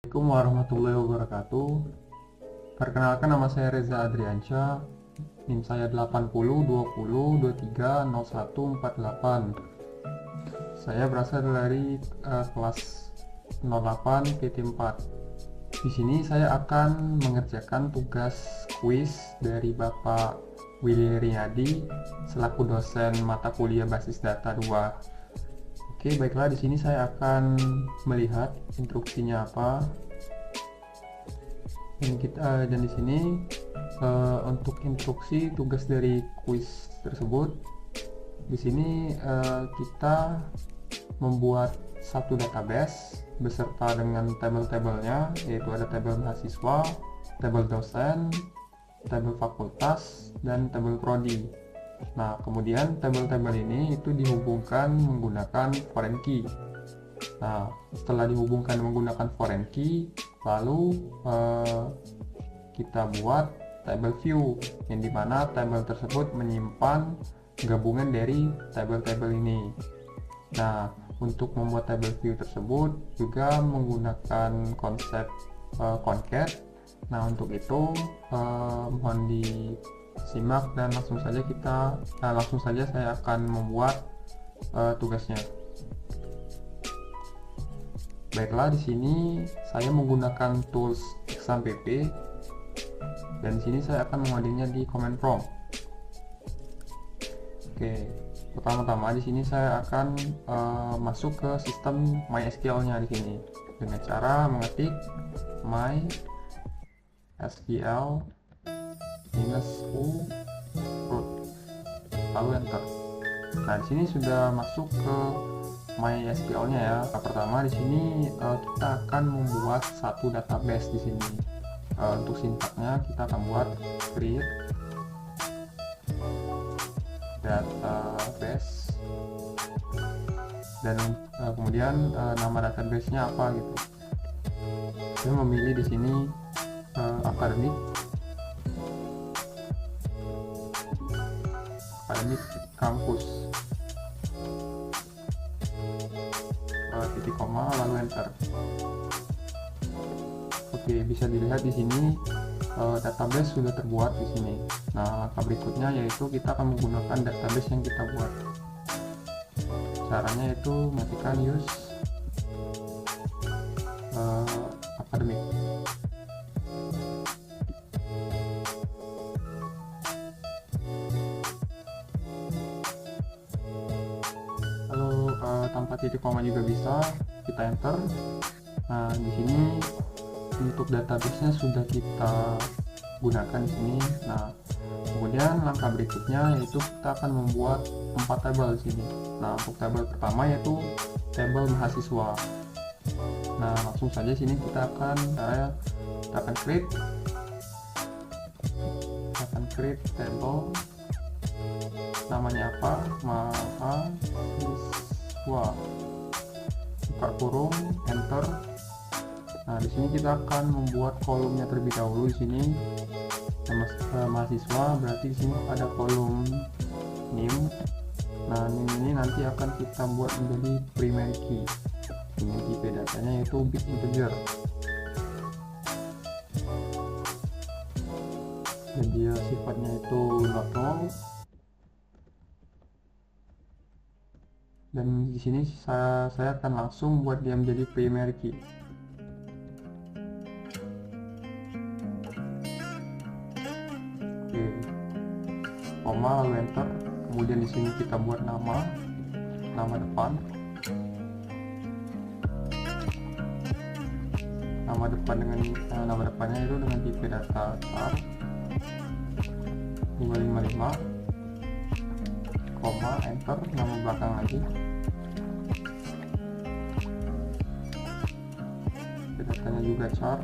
Assalamualaikum warahmatullahi wabarakatuh. Perkenalkan, nama saya Reza Adriansyah. NIM saya 8020230148. Saya berasal dari kelas 08 PT4. Di sini saya akan mengerjakan tugas kuis dari Bapak Willy Riyadi selaku dosen mata kuliah basis data 2. Oke, baiklah, di sini saya akan melihat instruksinya apa. Dan di sini untuk instruksi tugas dari kuis tersebut, di sini kita membuat satu database beserta dengan tabel-tabelnya, yaitu ada tabel mahasiswa, tabel dosen, tabel fakultas, dan tabel prodi. Nah, kemudian tabel-tabel ini itu dihubungkan menggunakan foreign key. Nah, setelah dihubungkan menggunakan foreign key, lalu kita buat table view, yang dimana tabel tersebut menyimpan gabungan dari tabel-tabel ini. Nah, untuk membuat table view tersebut juga menggunakan konsep concat. Nah, untuk itu mohon disimak dan langsung saja saya akan membuat tugasnya. Baiklah, di sini saya menggunakan tools exampp, dan di sini saya akan mengodingnya di command prompt. Oke, pertama-tama di sini saya akan masuk ke sistem MySQL-nya di sini dengan cara mengetik MySQL -u root, lalu enter. Nah, di sini sudah masuk ke MySQL-nya ya. Pertama di sini kita akan membuat satu database di sini. Untuk sintaknya kita akan buat create database, dan kemudian nama database-nya apa gitu. Saya memilih di sini academic campus, titik koma lalu enter. Oke, bisa dilihat di sini database sudah terbuat di sini. Nah, langkah berikutnya yaitu kita akan menggunakan database yang kita buat. Caranya itu matikan use academic. Tanpa titik koma juga bisa, kita enter. Nah, di sini untuk database-nya sudah kita gunakan di sini. Nah, kemudian langkah berikutnya yaitu kita akan membuat 4 tabel di sini. Nah, untuk tabel pertama yaitu tabel mahasiswa. Nah, langsung saja sini kita akan create table, namanya apa, mahasiswa, buka kurung, enter. Nah, di sini kita akan membuat kolomnya terlebih dahulu. Di sini mahasiswa, berarti di sini ada kolom NIM. Nah, NIM ini nanti akan kita buat menjadi primary key dengan tipe datanya yaitu bit integer, dan dia sifatnya itu not null. Dan di sini saya akan langsung buat dia menjadi primary key. Oke, koma lalu enter. Kemudian di sini kita buat nama depan, dengan nama depannya itu dengan tipe data char 255, koma enter, nama belakang lagi, datanya juga char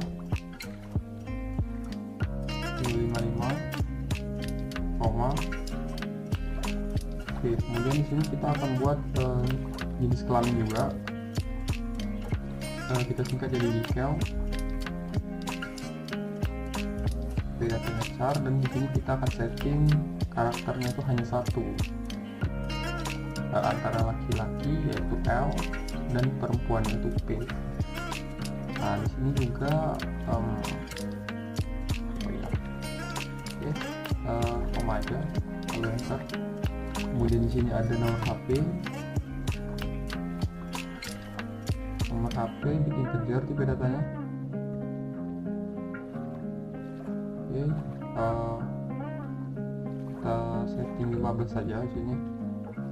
255, koma. Oke, kemudian di sini kita akan buat jenis kelamin juga. Kita singkat jadi decal. Datanya char, dan di sini kita akan setting karakternya itu hanya satu, antara laki-laki yaitu L dan perempuan yaitu P. Nah, Nah, di sini juga koma aja, lalu enter. Kemudian di sini ada nomor HP, bikin kejar tipe datanya. Oke, kita setting 15 saja di sini.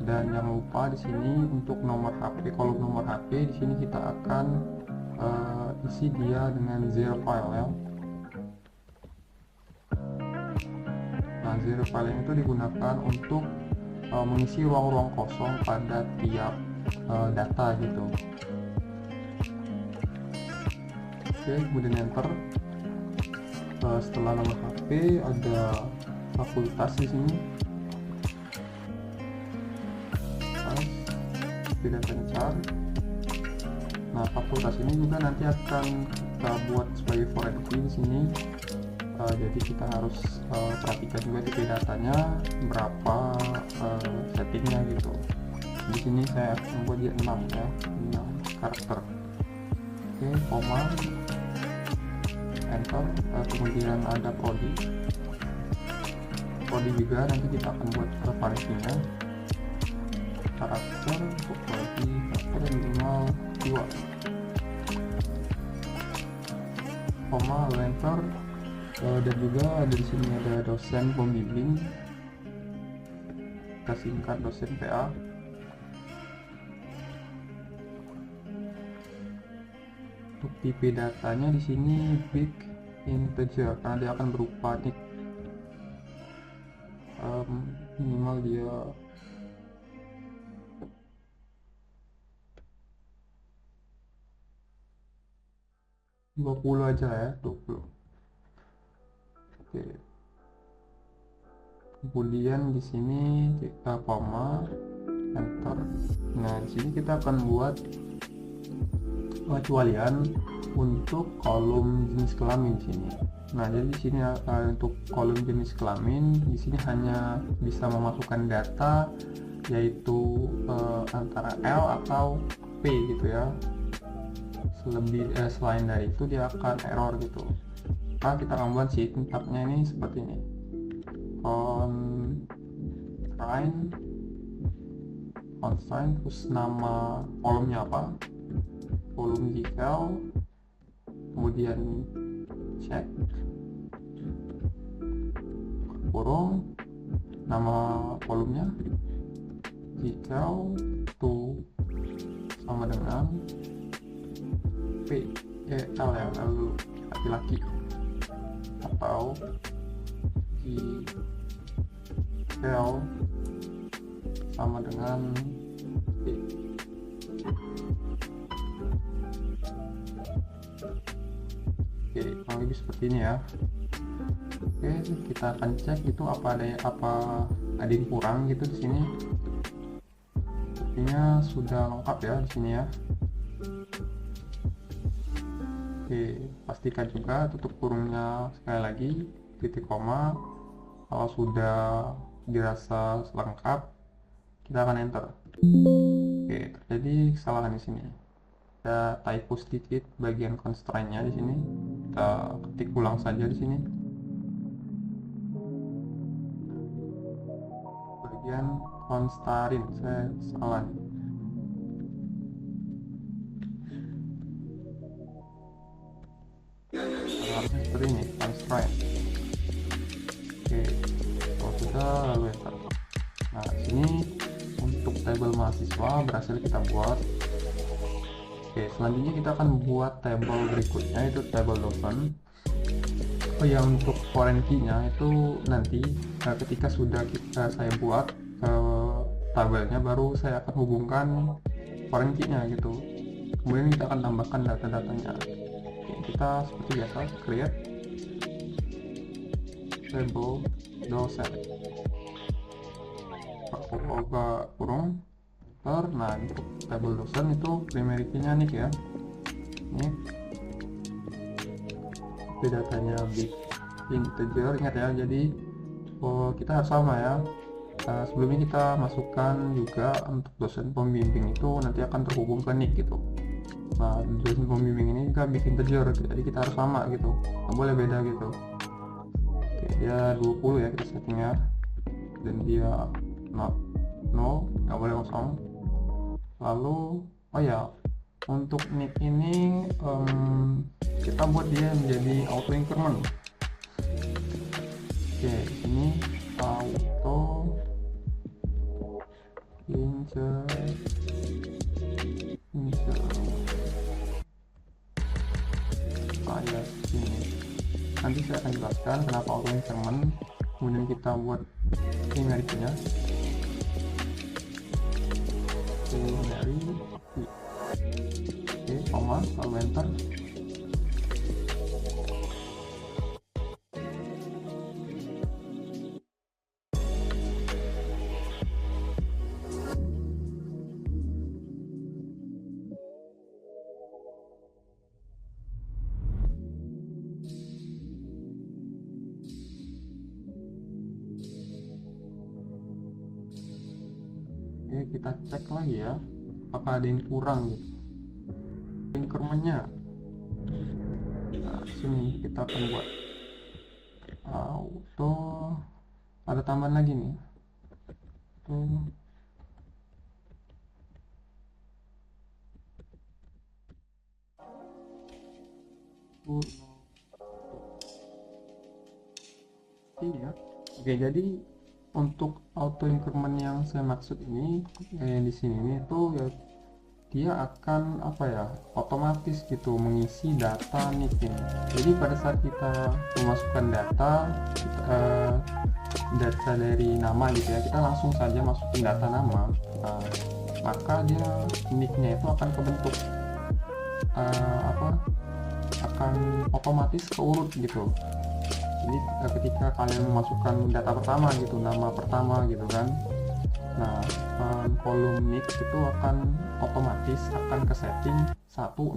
Dan jangan lupa di sini untuk nomor HP, kolom nomor HP di sini kita akan isi dia dengan zero file ya. Nah, zero file itu digunakan untuk mengisi ruang-ruang kosong pada tiap data gitu. Oke, kemudian enter. Setelah nomor HP ada fakultas di sini. Tidak lancar. Nah, fakultas ini juga nanti akan kita buat sebagai foreign key di sini. Jadi kita harus perhatikan juga tipe datanya berapa settingnya gitu. Di sini saya akan buat dia 6 ya, 6 karakter. Oke, koma, enter. Kemudian ada prodi juga nanti kita akan buat variasinya. Karakter untuk prodi karakter minimal 2, koma, lalu enter. Dan juga ada di sini ada dosen pembimbing, kita singkat dosen PA. Untuk tipe datanya di sini big integer karena dia akan berupa nick. Minimal dia 20 aja ya, 20. Oke. Kemudian di sini kita koma, enter. Nah, di sini kita akan buat pengecualian untuk kolom jenis kelamin di sini. Nah, jadi di sini untuk kolom jenis kelamin di sini hanya bisa memasukkan data yaitu antara L atau P gitu ya. Selain dari itu dia akan error gitu. Nah, kita akan buat tabnya ini seperti ini. Constraint terus nama kolomnya apa, kolom detail, kemudian check kurung nama kolomnya detail to sama dengan L ya, lalu laki-laki, atau di L sama dengan P. Oke, kurang lebih seperti ini ya. Oke, kita akan cek itu apa ada yang kurang gitu di sini. Sepertinya sudah lengkap ya di sini ya. Oke, pastikan juga tutup kurungnya sekali lagi, titik koma. Kalau sudah dirasa lengkap, kita akan enter. Oke, terjadi kesalahan di sini. Ada typo sedikit bagian constraint-nya di sini. Kita ketik ulang saja di sini. Bagian constraint saya salah nih. Harusnya seperti ini, constraint. Oke, kalau sudah lalu enter. Nah, sini untuk tabel mahasiswa berhasil kita buat. Oke, selanjutnya kita akan membuat tabel berikutnya, itu tabel dosen. Oh ya, untuk foreign key-nya itu nanti ketika sudah saya buat tabelnya, baru saya akan hubungkan foreign key-nya gitu. Kemudian kita akan tambahkan data-datanya. Kita seperti biasa create table dosen, buka kurung. Nah, untuk table dosen itu primary key-nya nih ya, ini datanya big integer, ingat ya. Jadi kita harus sama ya. Sebelumnya kita masukkan juga untuk dosen pembimbing itu nanti akan terhubung ke nick gitu. Nah, dosen pembimbing ini kita bikin tejer, jadi kita harus sama gitu, nggak boleh beda gitu. Oke, dia 20 ya kita settingnya, dan dia 0, nggak boleh kosong. Lalu oh ya, untuk nick ini kita buat dia menjadi auto increment. Oke, ini auto increment. Saya sini nanti saya akan jelaskan kenapa auto increment. Kemudian kita buat primary-nya, primary, oke, koma, lalu enter. Oke, kita cek lagi ya, apakah ada yang kurang gitu incrementnya. Nah, sini kita akan buat auto, ada tambahan lagi nih, tuh ini ya. Oke, jadi untuk auto increment yang saya maksud ini yang di sini ini tuh ya, dia akan apa ya, otomatis gitu mengisi data nick ini. Jadi pada saat kita memasukkan data data dari nama gitu ya, kita langsung saja masukin data nama, maka dia nicknya itu akan kebentuk akan otomatis keurut gitu. Jadi ketika kalian memasukkan data pertama gitu, nama pertama gitu kan, nah kolom nick itu akan otomatis akan ke setting 1001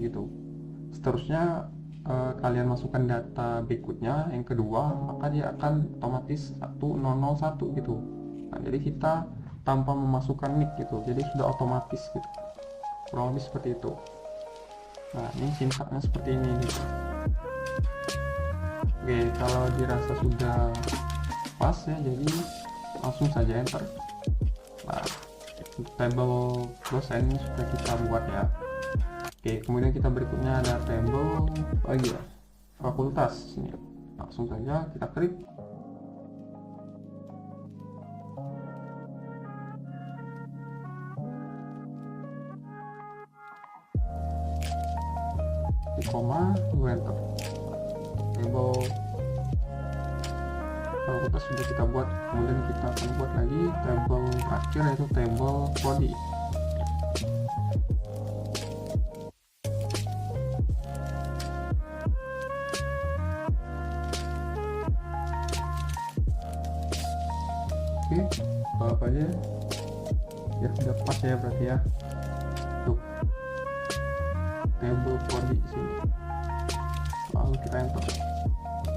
gitu. Seterusnya kalian masukkan data berikutnya yang kedua, maka dia akan otomatis 1001 gitu. Nah, jadi kita tanpa memasukkan nick gitu, jadi sudah otomatis gitu, kurang lebih seperti itu. Nah, ini sintaknya seperti ini gitu. Oke, kalau dirasa sudah pas ya, jadi langsung saja enter. Nah, table dosen ini sudah kita buat ya. Oke, kemudian kita berikutnya ada table lagi ya, fakultas ini. Langsung saja kita klik. Di koma, enter. Table fakultas sudah kita buat, kemudian kita akan buat lagi table terakhir yaitu table prodi. Oke, apa aja ya, sudah pas ya berarti ya untuk table prodi di sini. Lalu kita enter.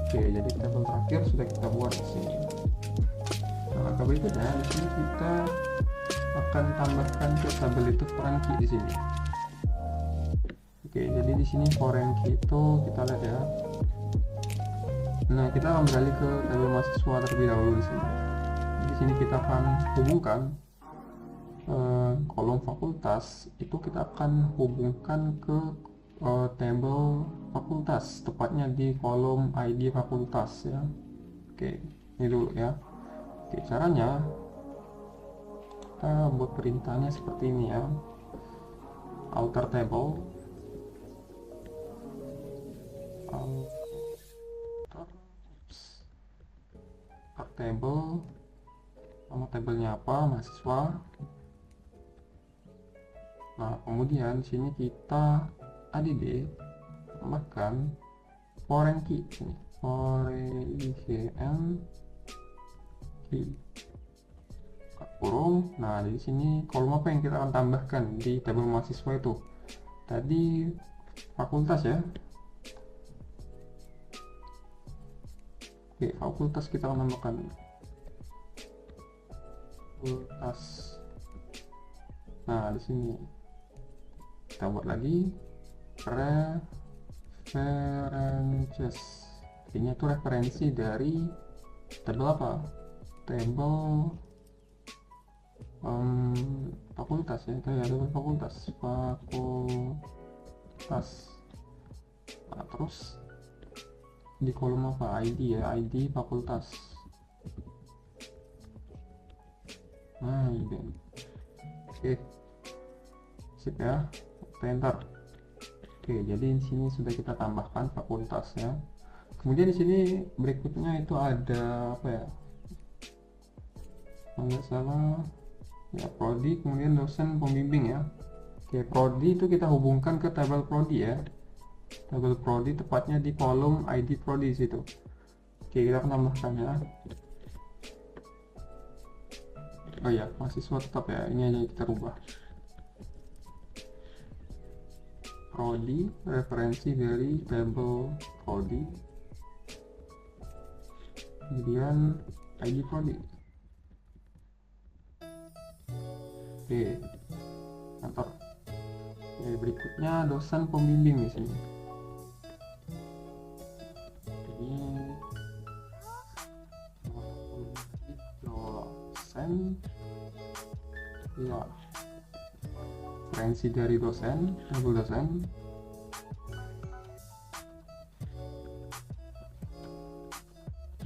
Oke, jadi table terakhir sudah kita buat di sini. Nah, langkah berikutnya di sini kita akan tambahkan ke tabel itu foreign key di sini. Oke, jadi di sini foreign key itu kita lihat ya. Nah, kita akan beralih ke tabel mahasiswa terlebih dahulu di sini. Di sini kita akan hubungkan kolom fakultas itu, kita akan hubungkan ke table fakultas, tepatnya di kolom ID fakultas ya. Oke, ini dulu ya. Oke, caranya kita buat perintahnya seperti ini ya. Alter table, table, nama tabelnya apa, mahasiswa. Nah, kemudian sini kita add tambahkan foreign key ini, foreign key kurung. Nah, di sini kolom apa yang kita akan tambahkan di tabel mahasiswa itu? Tadi fakultas ya. Oke, fakultas kita akan tambahkan fakultas. Nah, di sini kita buat lagi references. Ini tuh referensi dari tabel apa? Tabel fakultas ya, itu ya, tabel fakultas. Nah, terus di kolom apa? ID ya, ID fakultas. Nah, ini. Oke. Sip ya. Enter. Oke, jadi di sini sudah kita tambahkan fakultasnya. Kemudian di sini berikutnya itu ada apa ya? Kalau nggak salah ya, prodi, kemudian dosen pembimbing ya. Oke, prodi itu kita hubungkan ke tabel prodi ya. Tabel prodi tepatnya di kolom ID prodi situ. Oke, kita akan tambahkan ya. Oh ya, mahasiswa tetap ya, ini aja kita rubah. Prodi, referensi dari tabel prodi, kemudian ID prodi. Oke, enter. Oke, berikutnya dosen pembimbing di sini. Ini dosen, ya, referensi dari dosen, tabel dosen.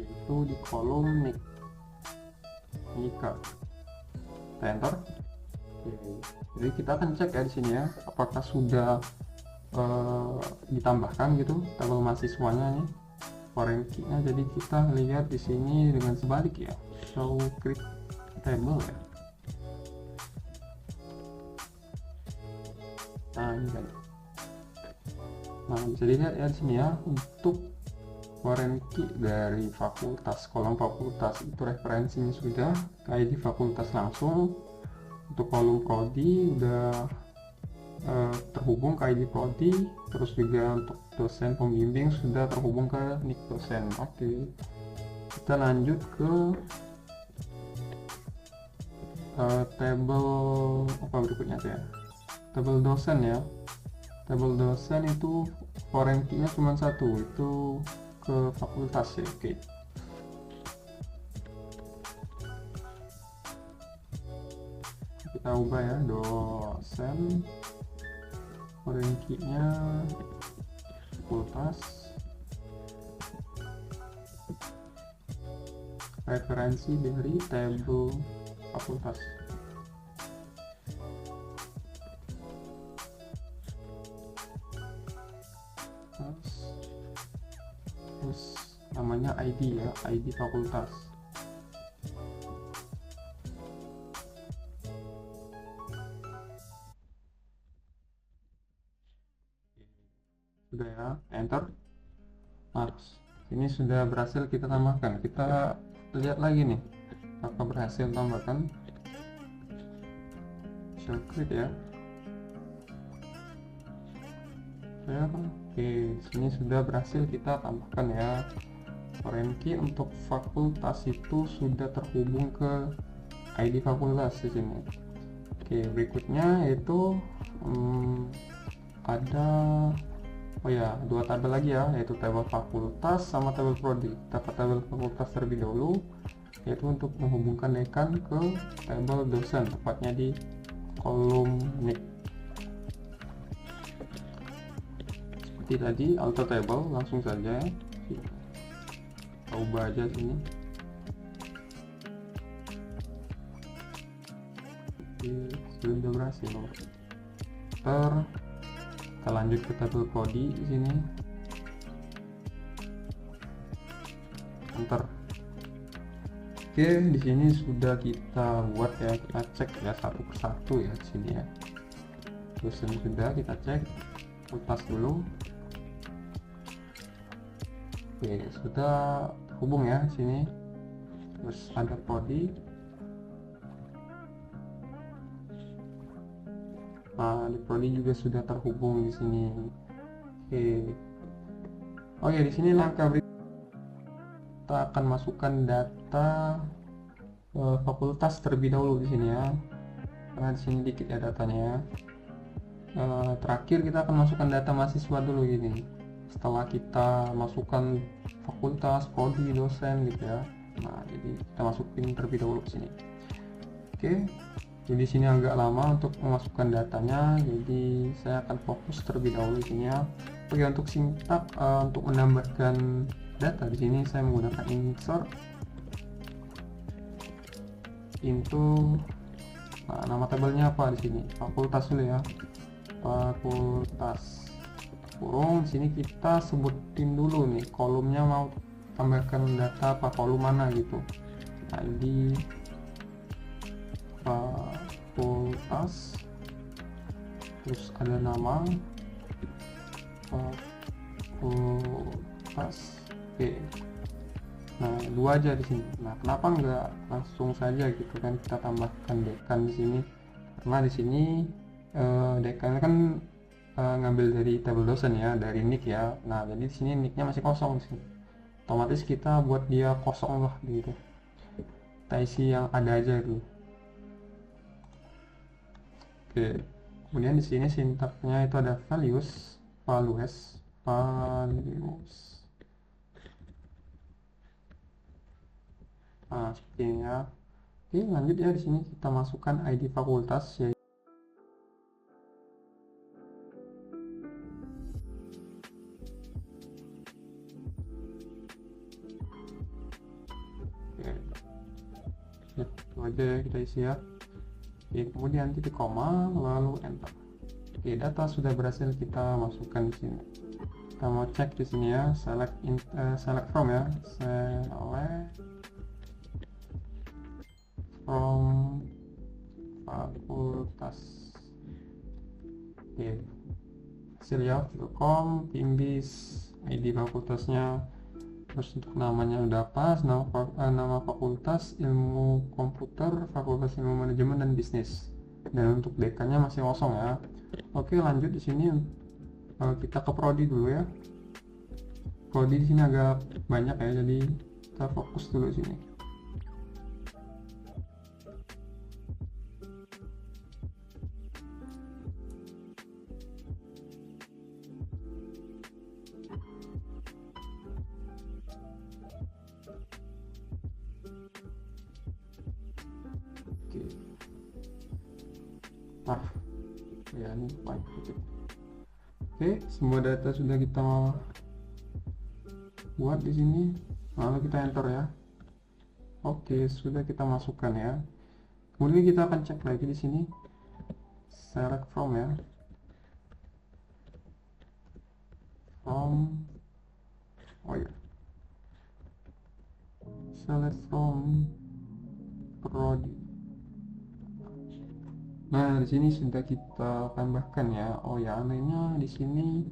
Itu di kolom nik, nika. Enter. Oke. Jadi kita akan cek ya di sini ya, apakah sudah ditambahkan gitu tabel mahasiswanya nih, foreign key-nya. Jadi kita lihat di sini dengan sebalik ya, show create table ya. Nah ini kan. Nah bisa dilihat ya di sini ya, untuk foreign key dari fakultas, kolom fakultas itu referensinya sudah kayak di fakultas langsung. Untuk kolom prodi udah terhubung ke ID prodi, terus juga untuk dosen pembimbing sudah terhubung ke nik dosen. Oke, kita lanjut ke tabel apa berikutnya ya, tabel dosen ya. Tabel dosen itu foreign key-nya cuma satu, itu ke fakultas ya. Oke. Kita ubah ya, dosen, foreign key-nya fakultas, referensi dari tabel fakultas. Terus namanya ID ya, ID fakultas. Sudah ya, enter. Nah, ini sudah berhasil kita tambahkan. Kita lihat lagi nih, apakah berhasil tambahkan. Shell create ya. Oke, sini sudah berhasil kita tambahkan ya. Foreign key untuk fakultas itu sudah terhubung ke ID fakultas di sini. Oke, berikutnya itu ada dua tabel lagi ya, yaitu tabel fakultas sama tabel prodi. Kita ke tabel fakultas terlebih dahulu, yaitu untuk menghubungkan dekan ke tabel dosen, tepatnya di kolom nik. Seperti tadi, alter table langsung saja kita ubah aja sini. Oke, sudah berhasil. Kita lanjut ke tabel prodi di sini. Enter. Oke, di sini sudah kita buat ya, kita cek ya satu persatu ya di sini ya. Dosen sudah kita cek, lepas dulu. Oke, sudah terhubung ya di sini. Terus ada prodi. Nah, di prodi juga sudah terhubung di sini. Oke, di sini langkah berikutnya kita akan masukkan data fakultas terlebih dahulu di sini ya. Karena di sini dikit ya datanya ya. terakhir kita akan masukkan data mahasiswa dulu gini. Setelah kita masukkan fakultas, prodi, dosen gitu ya. Nah, jadi kita masukin terlebih dahulu sini. Oke. Jadi sini agak lama untuk memasukkan datanya, jadi saya akan fokus terlebih dahulu sini ya. Oke, untuk sintak untuk menambahkan data di sini saya menggunakan insert into nama tabelnya apa di sini? Fakultas dulu ya. Fakultas. Kurung di sini kita sebutin dulu nih kolomnya mau tambahkan data apa, kolom mana gitu. ID fakultas, terus ada nama fakultas. Oke. Nah, dua aja di sini. Nah, kenapa nggak langsung saja gitu kan kita tambahkan dekan di sini? Karena di sini dekan kan ngambil dari tabel dosen ya, dari nick ya. Nah, jadi di sini nicknya masih kosong di sini. Otomatis kita buat dia kosong lah gitu. Kita isi yang ada aja dulu. Oke. Kemudian di sini sintaknya itu ada values. Nah, seperti ini ya. Oke, lanjut ya, di sini kita masukkan ID fakultas yaitu itu aja ya kita isi ya. Oke, kemudian titik koma lalu enter. Oke, data sudah berhasil kita masukkan di sini. Kita mau cek di sini ya, select from ya, select from fakultas. Oke, hasil ya, com, pimbis, ID fakultasnya, terus untuk namanya udah pas, nama fakultas ilmu komputer, fakultas ilmu manajemen dan bisnis, dan untuk dekannya masih kosong ya. Oke, lanjut di sini kita ke prodi dulu ya. Prodi di sini agak banyak ya, jadi kita fokus dulu sini. Oke. Nah, ya ini baik. Oke, semua data sudah kita buat di sini, lalu kita enter ya. Oke, sudah kita masukkan ya. Kemudian kita akan cek lagi di sini, select from ya, from, oh ya, select from prodi. Nah, di sini sudah kita tambahkan ya. Oh ya, anehnya di sini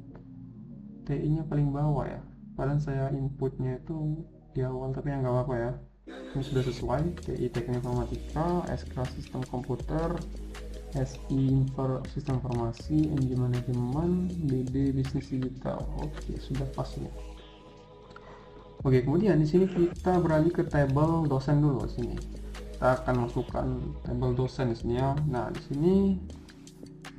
TI-nya paling bawah ya. Padahal saya inputnya itu di awal, tapi ya nggak apa-apa ya. Ini sudah sesuai. TI Teknik Informatika, SK Sistem Komputer, SI Sistem Informasi, MG Manajemen, BD Bisnis Digital. Oke, sudah pas ya. Oke, kemudian di sini kita beralih ke tabel dosen dulu di sini. Kita akan masukkan tabel dosen di sini ya. Nah, di sini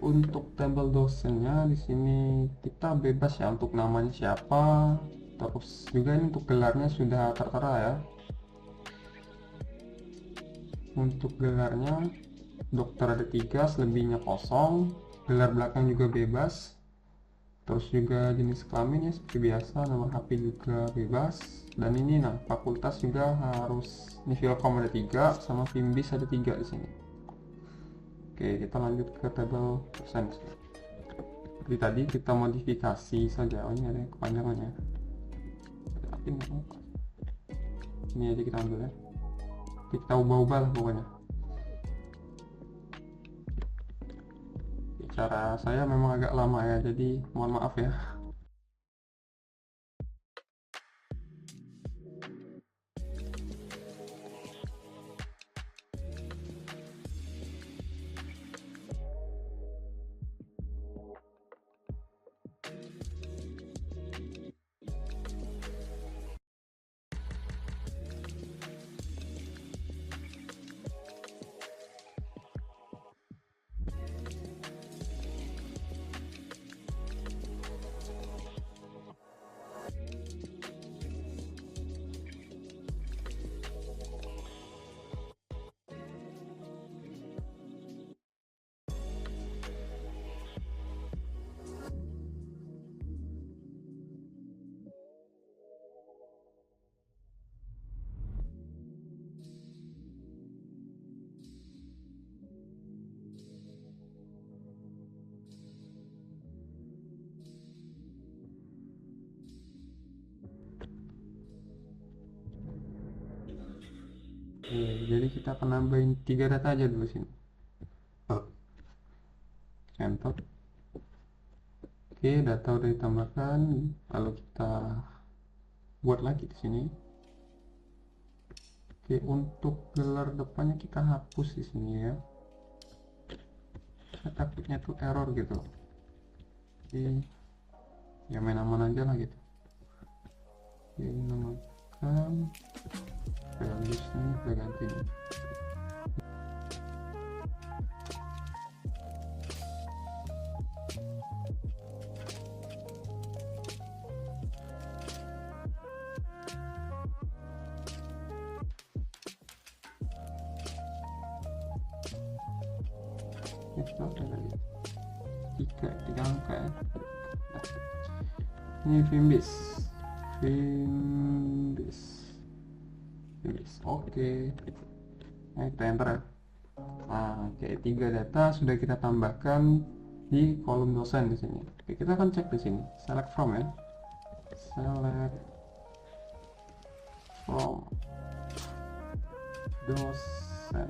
untuk tabel dosennya di sini kita bebas ya untuk namanya siapa, terus juga ini untuk gelarnya sudah tertera ya. Untuk gelarnya dokter ada 3, selebihnya kosong, gelar belakang juga bebas, terus juga jenis kelamin ya seperti biasa, nomor HP juga bebas, dan ini nah fakultas juga harus ini Vilkom ada 3 sama Fimbis ada 3 di sini. Oke, kita lanjut ke tabel persen. Seperti tadi kita modifikasi saja. Oh, ini ada kepanjangannya. Ini aja kita ambil ya. Kita ubah-ubah lah pokoknya. Cara saya memang agak lama ya, jadi mohon maaf ya. Jadi kita akan nambahin 3 data aja dulu sini. Enter. Oke, data udah ditambahkan. Lalu kita buat lagi di sini. Oke, untuk gelar depannya kita hapus di sini ya. Saya takutnya tuh error gitu. Oke, ya main aman aja lah gitu. Oke, namakan values nih, kita ganti nih. Itu apa tadi? Tiga angka ya. Nah, ini Fimbase. Oke. Nah, kita enter ya. Nah, oke, 3 data sudah kita tambahkan di kolom dosen di sini. Oke, kita akan cek di sini. Select from ya. Select from dosen.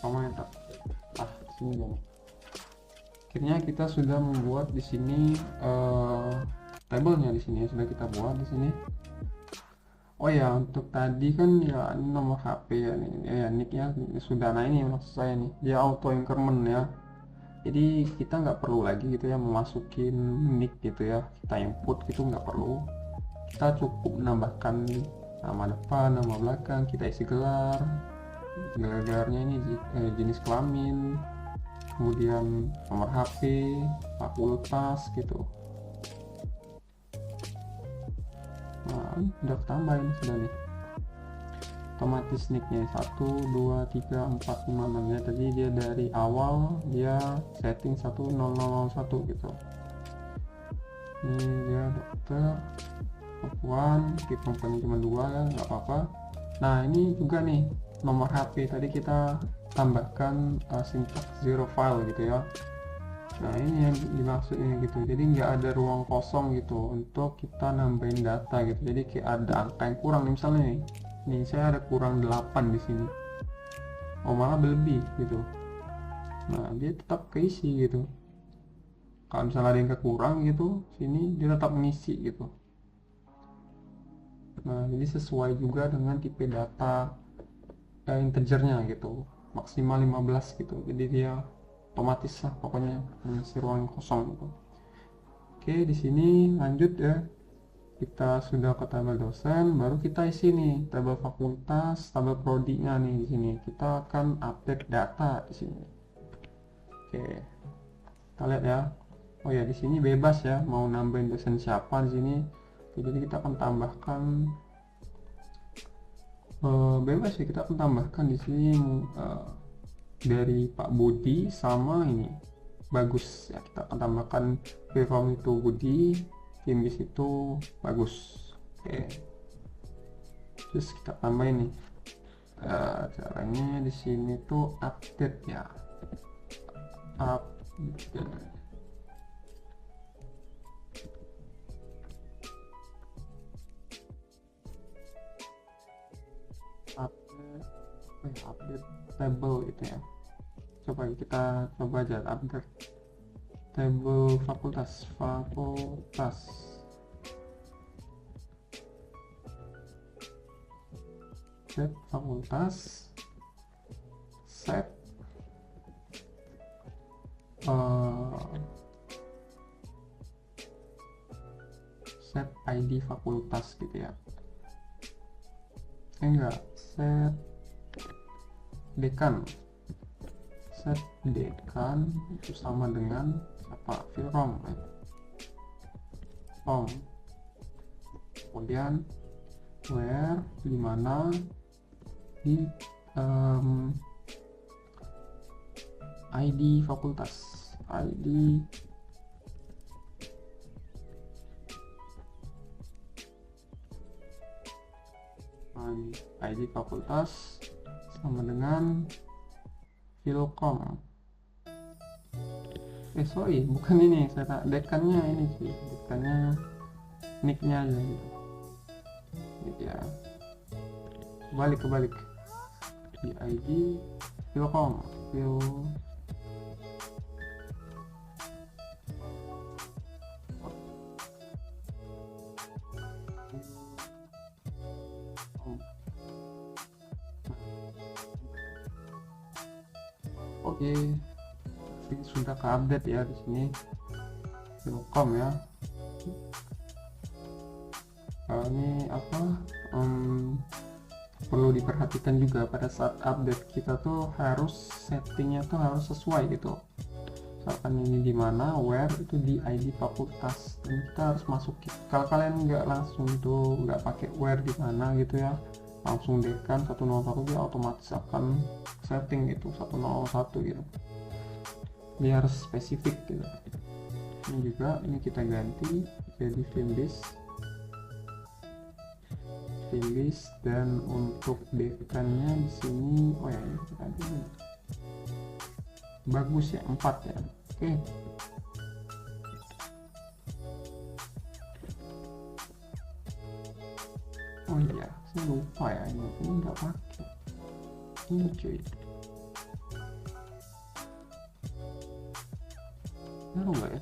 Enter. Di sini dong. Akhirnya kita sudah membuat di sini tabelnya di sini sudah kita buat di sini. Oh ya, untuk tadi kan ya ini nomor HP ya nih, ya nicknya sudah. Nah ini maksud saya nih, dia auto increment ya. Jadi kita nggak perlu lagi gitu ya memasukin nick gitu ya, kita input gitu nggak perlu. Kita cukup menambahkan nama depan, nama belakang, kita isi gelar. Gelar-gelarnya ini jenis kelamin, kemudian nomor HP, fakultas gitu. Nah, udah tambahin sudah nih. Otomatis nicknya 1, 2, 3, 4, 5, 6 ya. Tadi dia dari awal dia setting 10001 gitu. Ini dia dokter perempuan, di perempuan cuma 2 ya, nggak apa-apa. Nah ini juga nih nomor HP tadi kita tambahkan syntax zero file gitu ya. Nah ini yang dimaksudnya gitu, jadi nggak ada ruang kosong gitu untuk kita nambahin data gitu. Jadi kayak ada angka yang kurang nih, misalnya nih saya ada kurang 8 di sini, oh malah berlebih gitu. Nah dia tetap keisi gitu. Kalau misalnya ada yang kekurang gitu, sini dia tetap mengisi gitu. Nah jadi sesuai juga dengan tipe data integernya gitu, maksimal 15 gitu. Jadi dia otomatis lah pokoknya mengisi ruang kosong gitu. Oke, di sini lanjut ya. Kita sudah ke tabel dosen, baru kita isi nih tabel fakultas, tabel prodinya nih di sini. Kita akan update data di sini. Oke, kita lihat ya. Oh ya, di sini bebas ya mau nambahin dosen siapa di sini. Oke, jadi kita akan tambahkan bebas ya, kita akan tambahkan di sini dari Pak Budi sama ini Bagus ya. Kita akan tambahkan Firman itu Budi, Timbis itu Bagus. Oke, terus kita tambahin nih caranya di sini tuh update ya, update. Update table gitu ya. Coba kita coba aja update table fakultas set fakultas set set ID fakultas gitu ya. Enggak, set dekan. Set dekan itu sama dengan apa? Filrom from. Kemudian where, di mana, di ID fakultas, ID fakultas sama dengan Filkom. Sorry, bukan ini, saya tak dekannya ini sih, dekannya nicknya aja gitu. ya, kebalik di ID Vilcom oke, ini sudah keupdate ya di sini Vilcom ya. Ini apa, perlu diperhatikan juga pada saat update kita tuh harus settingnya tuh harus sesuai gitu. Misalkan ini di mana where itu di ID fakultas, dan kita harus masuk. Kalau kalian nggak langsung tuh nggak pakai where di mana gitu ya, langsung dekan 101, dia otomatis akan setting itu 101 gitu, biar spesifik gitu. Ini juga ini kita ganti jadi filelist, dan untuk dekannya di sini oh ya ini kita ganti bagus ya 4 ya. Oke, oh iya saya lupa ya, ini nggak pakai ini cuy, baru nggak ya,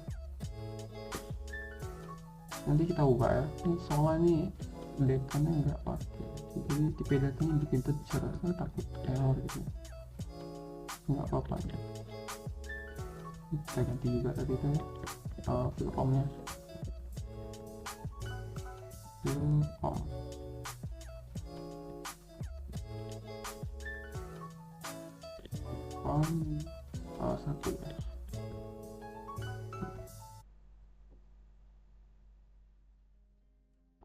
nanti kita ubah ya. Ini soalnya ini dekannya nggak pakai, jadi tipe datanya bikin tecer, saya takut error gitu, nggak apa-apa ya. Kita ganti juga tadi tuh Vilcomnya, Vilcom satu ya.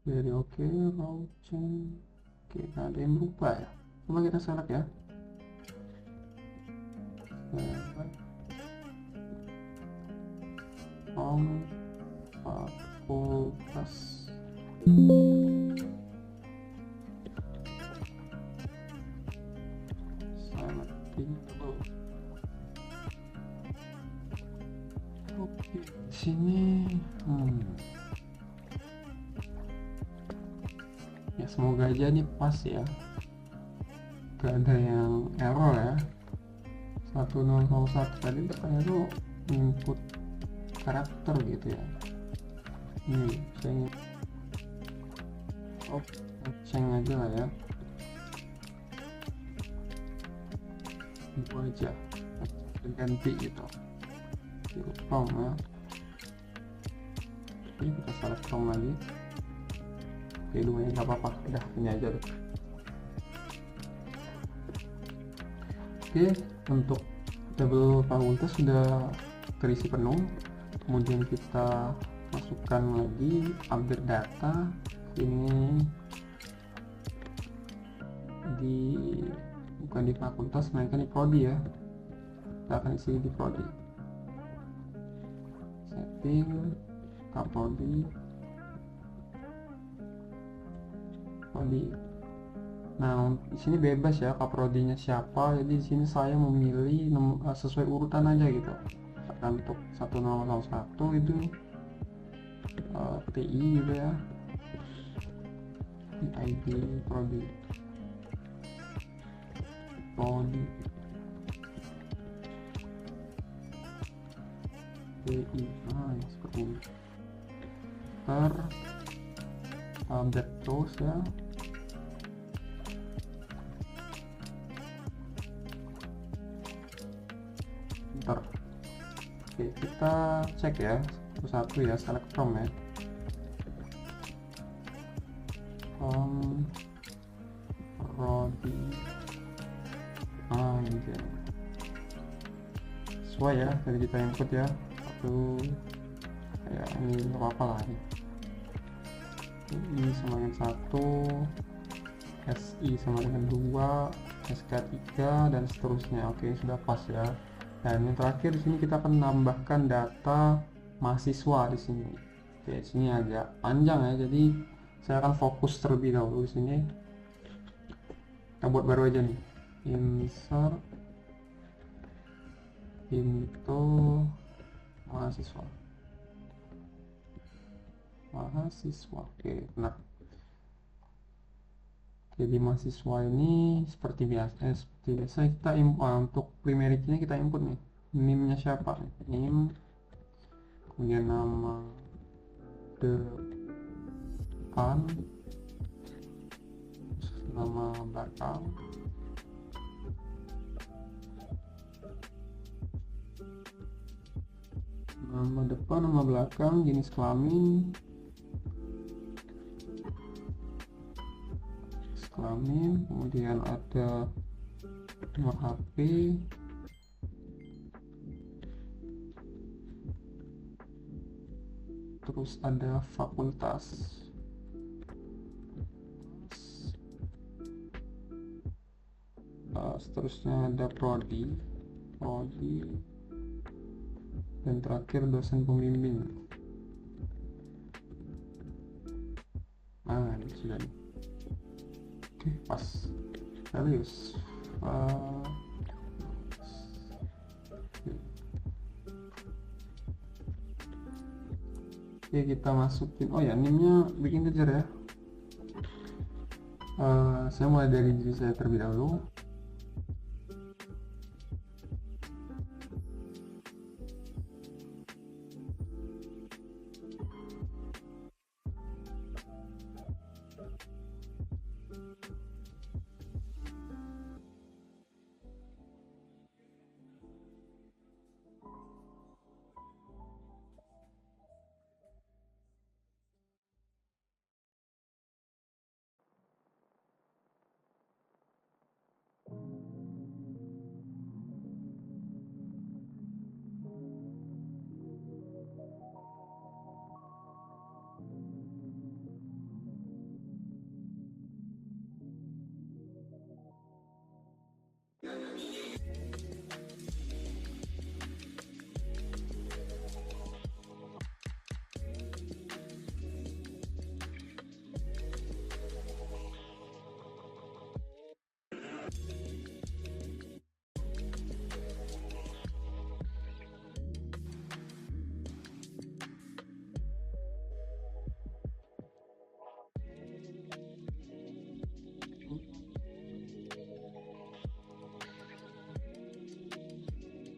Jadi oke, launching. Oke, ada yang berubah ya, coba kita select ya. Fakultas sangat tinggi. Oke, di sini ya semoga aja nih pas ya, gak ada yang error ya. 1001 tadi katanya tuh input karakter gitu ya. Ini saya ceng aja lah ya, itu aja ganti gitu Vilcom ya. Oke, kita select Chrome lagi. Oke, duanya nggak apa-apa, udah ini aja deh. Oke, untuk tabel fakultas sudah terisi penuh. Kemudian kita masukkan lagi update data. Ini bukan di fakultas, melainkan di prodi ya. Kita akan isi di prodi. Setting kaprodi. Nah, di sini bebas ya kaprodinya siapa. Jadi di sini saya memilih sesuai urutan aja gitu. Untuk 1001 itu TI gitu ya. ID prodi TI seperti ini. Update terus ya. Oke, kita cek ya satu-satu ya, select from ya. Prodi ini dia. Sesuai ya, tadi kita input ya, satu ya, ini nggak apa-apa lah ini sama dengan 1, SI sama dengan 2, SK 3 dan seterusnya. Oke, sudah pas ya. Dan yang terakhir di sini kita akan menambahkan data mahasiswa di sini. Oke, sini agak panjang ya, jadi saya akan fokus terlebih dahulu di sini. Kita buat baru aja nih. Insert info mahasiswa. Oke, benar. Jadi mahasiswa ini seperti biasa kita untuk primary key-nya kita input nih. NIM-nya siapa? NIM, kemudian nama depan, nama belakang, nama depan, nama belakang, jenis kelamin, kemudian ada nomor HP, terus ada fakultas, seterusnya ada prodi, dan terakhir dosen pembimbing. Nah, ini sudah nih. Oke, pas. Serius. Oke, kita masukin. Oh ya, NIM-nya bikin kejar ya. Saya mulai dari diri saya terlebih dahulu.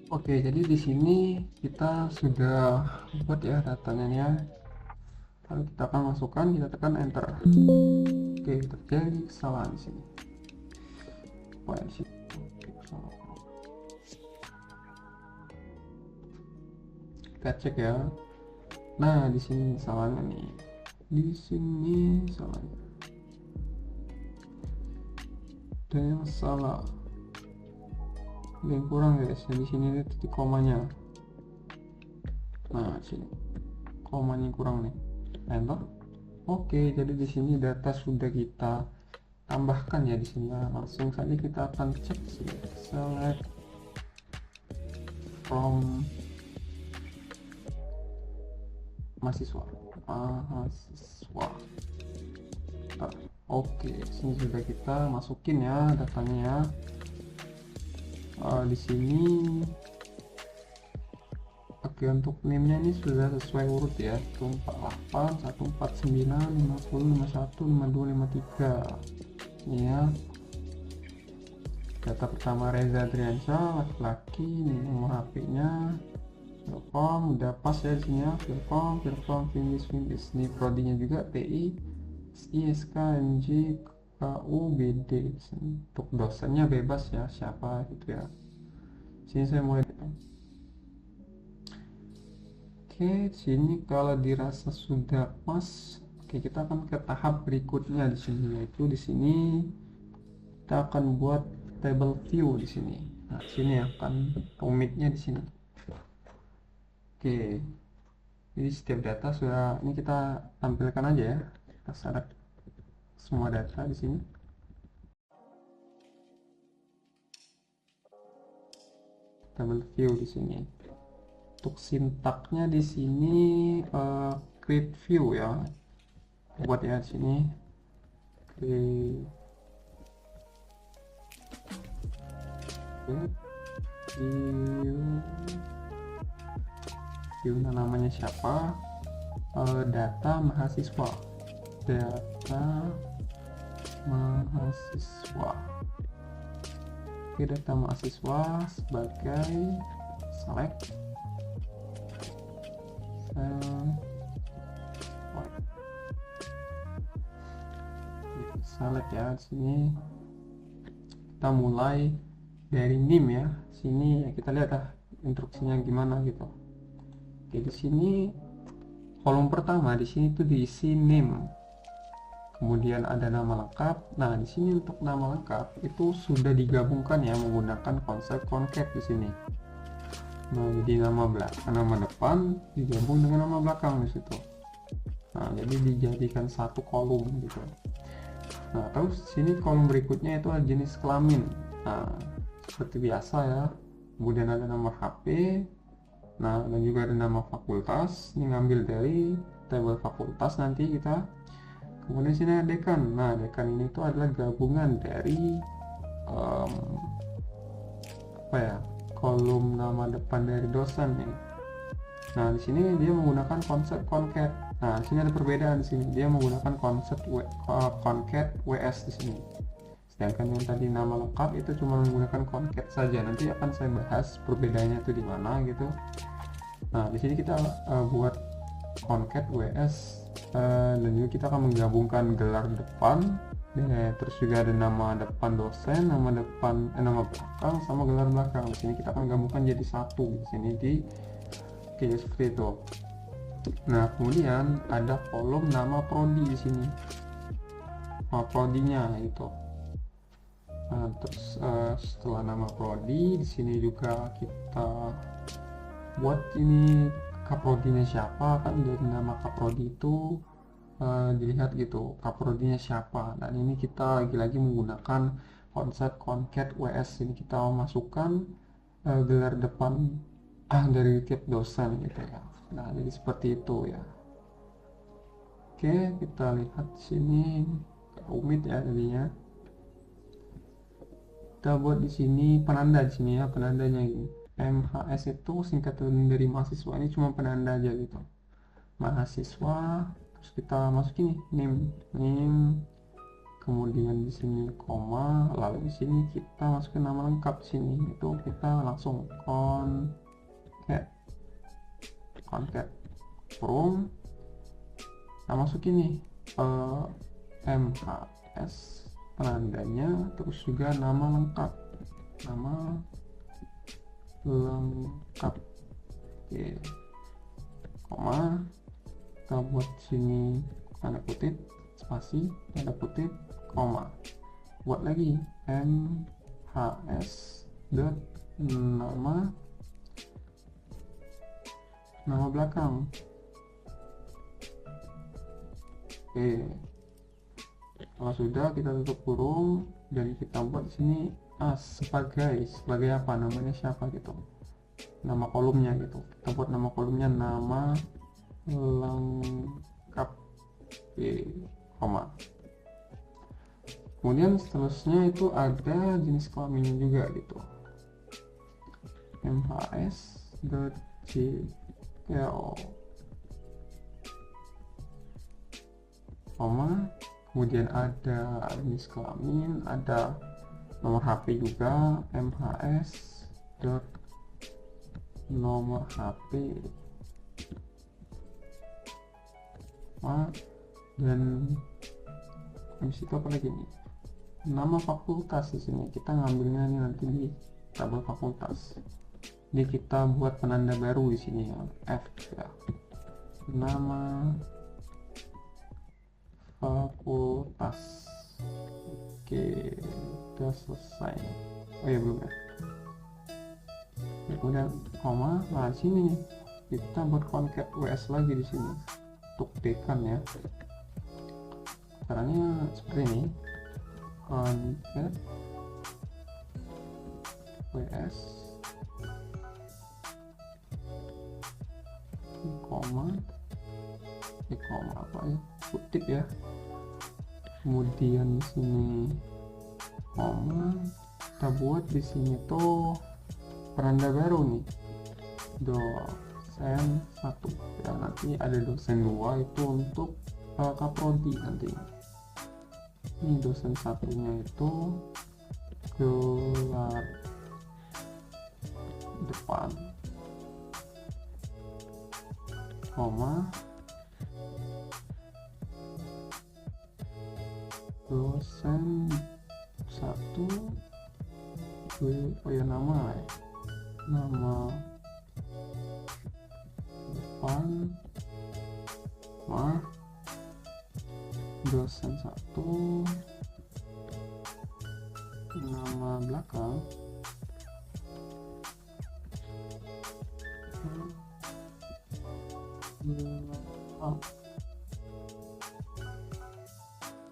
Oke, jadi di sini kita sudah buat ya datanya ya. Lalu kita akan masukkan, kita tekan enter. Oke, terjadi kesalahan di sini. Di sini. Kita cek ya. Nah, di sini salahnya nih. Di sini salahnya. Ada yang salah. Ada yang kurang guys. Di sini ada titik komanya. Nah, sini komanya kurang nih. Enter. Oke, jadi di sini data sudah kita tambahkan ya di sini. Langsung saja kita akan cek sini. Select from mahasiswa. Oke, sini sudah kita masukin ya datanya. Di sini oke, untuk NIM-nya ini sudah sesuai urut ya. 148, 149, 50, 51, 52, 53. Ini ya. Data pertama Reza Adriansyah, laki-laki, ini nomor HP-nya. Telkom udah pas ya di sini ya. Telkom, Findis. Ini prodinya juga TI, SI, SK, MJ, KU, BD. Untuk dosennya bebas ya, siapa gitu ya. Sini saya mulai. Oke, sini kalau dirasa sudah pas, oke kita akan ke tahap berikutnya di sini, yaitu di sini kita akan buat table view di sini. Nah, sini akan commit-nya di sini. Oke, jadi setiap data sudah ini kita tampilkan aja ya. Kita select semua data di sini. Table view di sini. Untuk sintaknya di sini create view ya. Buat ya di sini. Create view namanya siapa, data mahasiswa, data mahasiswa. Oke, data mahasiswa sebagai select select ya. Di sini kita mulai dari NIM ya. Sini ya, kita lihat instruksinya gimana gitu. Oke, di sini kolom pertama di sini tuh diisi NIM. Kemudian ada nama lengkap. Nah, di sini untuk nama lengkap itu sudah digabungkan ya menggunakan konsep concat di sini. Nah, jadi nama depan digabung dengan nama belakang di situ. Nah, jadi dijadikan satu kolom gitu. Nah, terus sini kolom berikutnya itu adalah jenis kelamin. Nah, seperti biasa ya. Kemudian ada nama HP. Nah, dan juga ada nama fakultas. Ini ngambil dari tabel fakultas nanti kita. Kemudian sini ada dekan. Nah, dekan ini tuh adalah gabungan dari kolom nama depan dari dosen nih. Nah, di sini dia menggunakan konsep concat. Nah, di sini ada perbedaan. Di sini dia menggunakan konsep concat WS di sini. Sedangkan yang tadi nama lengkap itu cuma menggunakan concat saja. Nanti akan saya bahas perbedaannya itu di mana gitu. Nah, di sini kita buat concat WS dan juga kita akan menggabungkan gelar depan. Terus juga ada nama depan dosen, nama belakang sama gelar belakang. Di sini kita akan gabungkan jadi satu. Di sini Oke, seperti itu. Nah, kemudian ada kolom nama prodi di sini. Prodinya itu. Nah, terus setelah nama prodi di sini juga kita buat ini kaprodinya siapa, kan dari nama kaprodi itu dilihat gitu kaprodinya siapa. Dan ini kita lagi-lagi menggunakan konsep concat WS. Ini kita masukkan gelar depan dari tiap dosen gitu ya. Nah, jadi seperti itu ya. Oke, kita lihat sini rumit ya jadinya. Kita buat di sini penanda di sini ya, penandanya ini. MHS itu singkatan dari mahasiswa, ini cuma penanda aja gitu. Mahasiswa, terus kita masukin nih NIM, kemudian di sini koma, lalu di sini kita masukin nama lengkap di sini. Itu kita langsung concat from. Nah, masukin nih MHS penandanya, terus juga nama lengkap. Oke, koma, kita buat sini tanda kutip, spasi, tanda kutip, koma, buat lagi MHS dot nama belakang. Oke, kalau sudah kita tutup kurung dan kita buat di sini sebagai apa, namanya siapa gitu, nama kolomnya gitu. Kita buat nama kolomnya nama lengkap. Oke, koma. Kemudian seterusnya itu ada jenis kelaminnya juga gitu, MHS.JL, koma. Kemudian ada jenis kelamin, ada nomor HP juga, MHS dot nomor HP, dan di situ apa lagi nih, nama fakultas. Di sini kita ngambilnya nih nanti di tabel fakultas. Jadi kita buat penanda baru di sini ya, F ya, nama fakultas. Oke, udah selesai. Oh ya, belum ya. Kemudian koma. Nah, sini kita buat concat WS lagi di sini untuk dekan ya. Caranya seperti ini, concat WS koma apa ya, kutip ya. Kemudian di sini koma, kita buat di sini tuh penanda baru nih, dosen 1 ya. Nanti ada dosen 2 itu untuk kaprodi nanti. Ini dosen satunya itu gelar depan, koma, dosen satu, oh ya nama depan, dosen satu, nama belakang,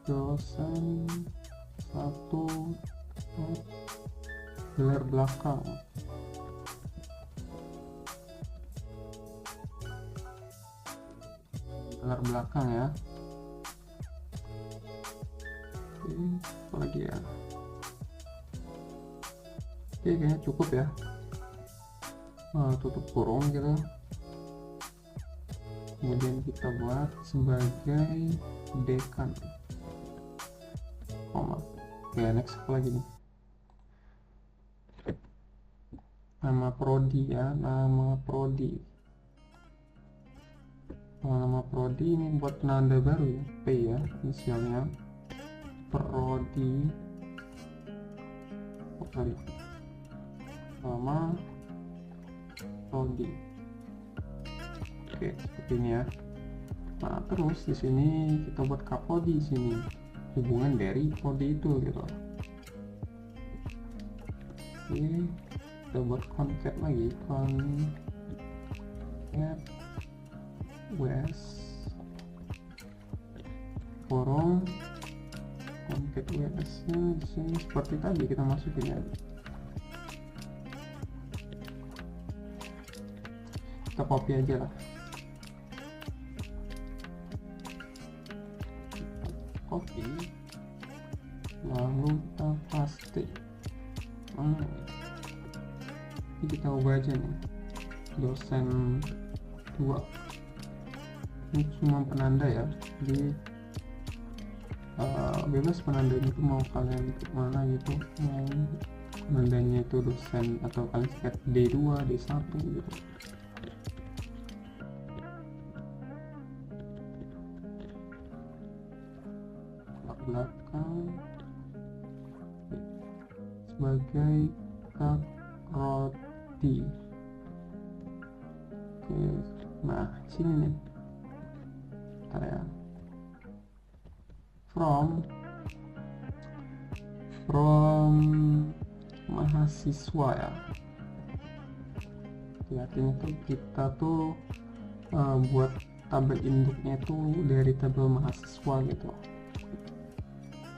dosen satu, gelar belakang, ya. Oke, apa lagi ya? Oke, kayaknya cukup ya. Tutup kurung gitu. Kemudian kita buat sebagai dekan, koma. Oke, next apa lagi nih? Nama prodi ya, nama prodi. Nama prodi ini buat penanda baru ya, P ya inisialnya, prodi, nama prodi. Oke, seperti ini ya. Nah, terus di sini kita buat kapodi di sini, hubungan dari prodi itu gitu. Oke, kita buat concat lagi, concat WS form, concat WS nya disini seperti tadi kita masukin ya. Kita copy aja lah, copy lalu kita paste. Ini kita ubah aja nih, dosen 2. Ini cuma penanda ya, jadi bebas penandanya itu mau kalian mana gitu, mau penandanya itu dosen atau kalian sikat D2, D1 gitu. Belakang sebagai kaprodi. Oke, nah sini nih, bentar ya, from mahasiswa ya. Artinya tuh kita tuh buat tabel induknya itu dari tabel mahasiswa gitu.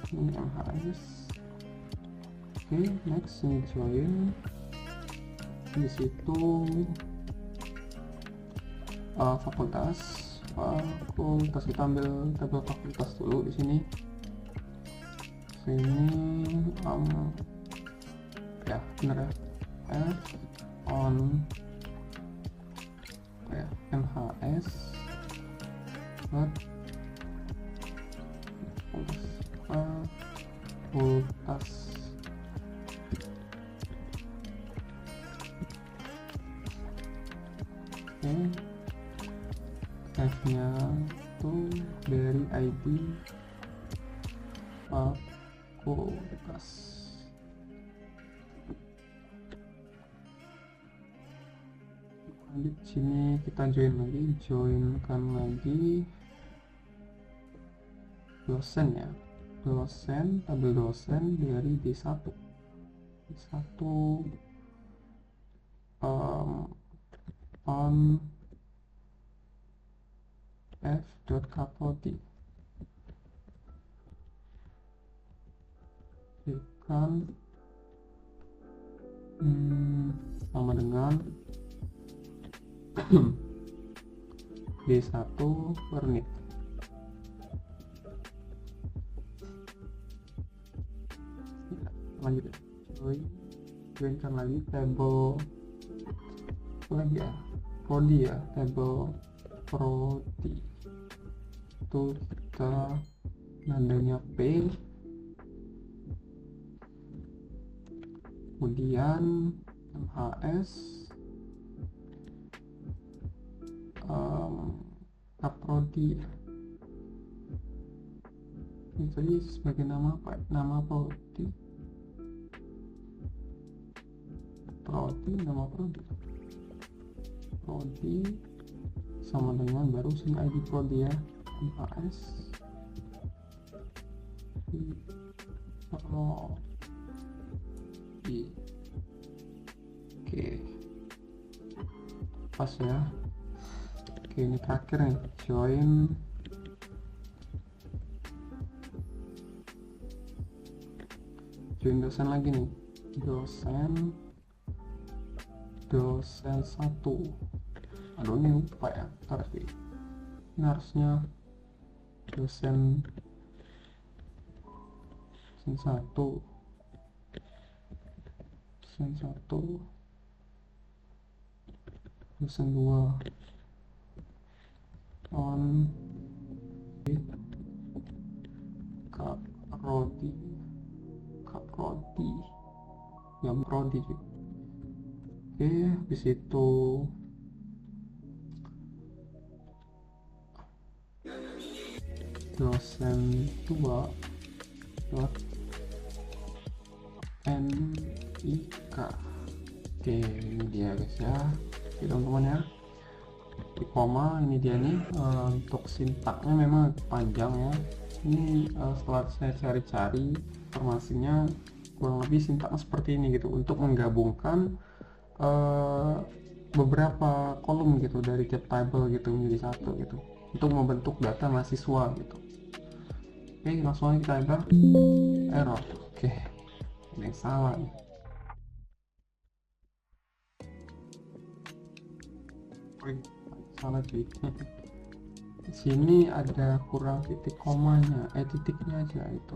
Ini MHS. Oke, next ini join. Di situ fakultas kita ambil tabel fakultas dulu di sini. Ya benar ya, on ya MHS fakultas. Oke, F-nya tuh dari ID fakultas. Lanjut sini kita joinkan lagi dosen ya, tabel dosen dari D1 on f.kapodi dekan sama dengan D1 Wernit. Lanjut joinkan lagi tabel lagi ya, prodi ya, tabel prodi itu kita nandanya P, kemudian MHS kaprodi. Ini tadi sebagai nama apa? Nama prodi, nama prodi sama dengan baru SIM ID prodi ya, MHS prodi. Oke, pas ya. Oke, ini terakhir nih, join dosen lagi nih, dosen 1. Aduh, ini lupa ya, ntar sih. Ini harusnya dosen 1, dosen 2 on kaprodi ya, prodi. Oke, habis itu dosen 2 dot NIK. Oke, ini dia guys ya. Oke teman-teman ya, di koma ini dia nih. Untuk sintaknya memang panjang ya. Ini setelah saya cari-cari informasinya, kurang lebih sintaknya seperti ini gitu, untuk menggabungkan beberapa kolom gitu dari tiap table gitu menjadi satu gitu, untuk membentuk data mahasiswa gitu. Oke, langsung aja kita enter error. Oke, ini yang salah nih. Salah cuy. Di sini ada kurang titik komanya, titiknya aja itu,